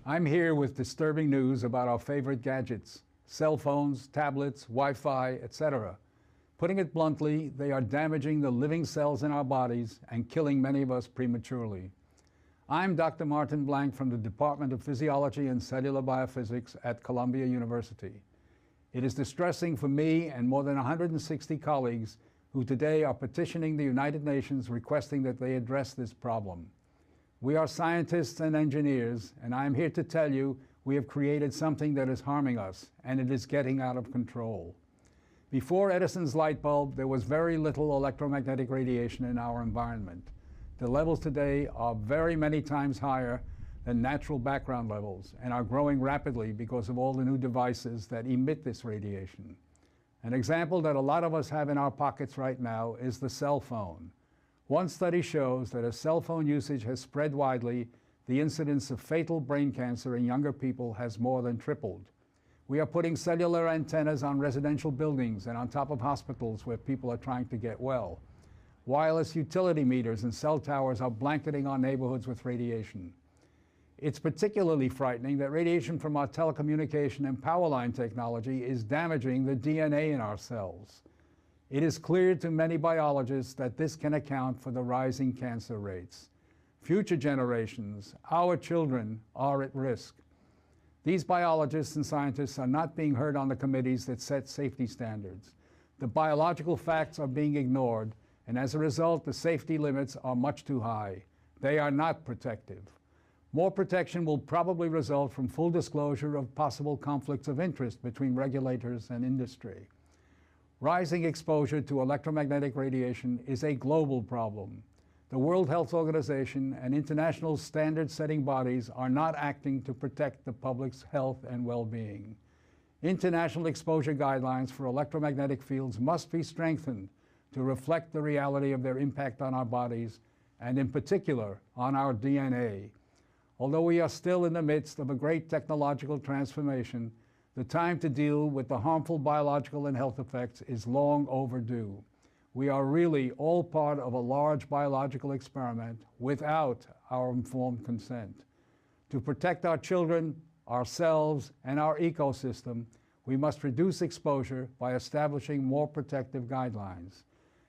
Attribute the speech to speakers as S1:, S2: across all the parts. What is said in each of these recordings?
S1: I'm here with disturbing news about our favorite gadgets, cell phones, tablets, Wi-Fi, etc. Putting it bluntly, they are damaging the living cells in our bodies and killing many of us prematurely. I'm Dr. Martin Blank from the Department of Physiology and Cellular Biophysics at Columbia University. It is distressing for me and more than 160 colleagues who today are petitioning the United Nations requesting that they address this problem. We are scientists and engineers, and I am here to tell you we have created something that is harming us, and it is getting out of control. Before Edison's light bulb, there was very little electromagnetic radiation in our environment. The levels today are very many times higher than natural background levels and are growing rapidly because of all the new devices that emit this radiation. An example that a lot of us have in our pockets right now is the cell phone. One study shows that as cell phone usage has spread widely, the incidence of fatal brain cancer in younger people has more than tripled. We are putting cellular antennas on residential buildings and on top of hospitals where people are trying to get well. Wireless utility meters and cell towers are blanketing our neighborhoods with radiation. It's particularly frightening that radiation from our telecommunication and power line technology is damaging the DNA in our cells. It is clear to many biologists that this can account for the rising cancer rates. Future generations, our children, are at risk. These biologists and scientists are not being heard on the committees that set safety standards. The biological facts are being ignored, and as a result, the safety limits are much too high. They are not protective. More protection will probably result from full disclosure of possible conflicts of interest between regulators and industry. Rising exposure to electromagnetic radiation is a global problem. The World Health Organization and international standard-setting bodies are not acting to protect the public's health and well-being. International exposure guidelines for electromagnetic fields must be strengthened to reflect the reality of their impact on our bodies and, in particular, on our DNA. Although we are still in the midst of a great technological transformation, the time to deal with the harmful biological and health effects is long overdue. We are really all part of a large biological experiment without our informed consent. To protect our children, ourselves, and our ecosystem, we must reduce exposure by establishing more protective guidelines.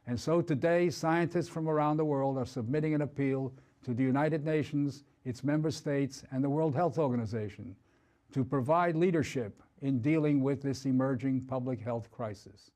S1: And so today, scientists from around the world are submitting an appeal to the United Nations, its member states, and the World Health Organization to provide leadership in dealing with this emerging public health crisis.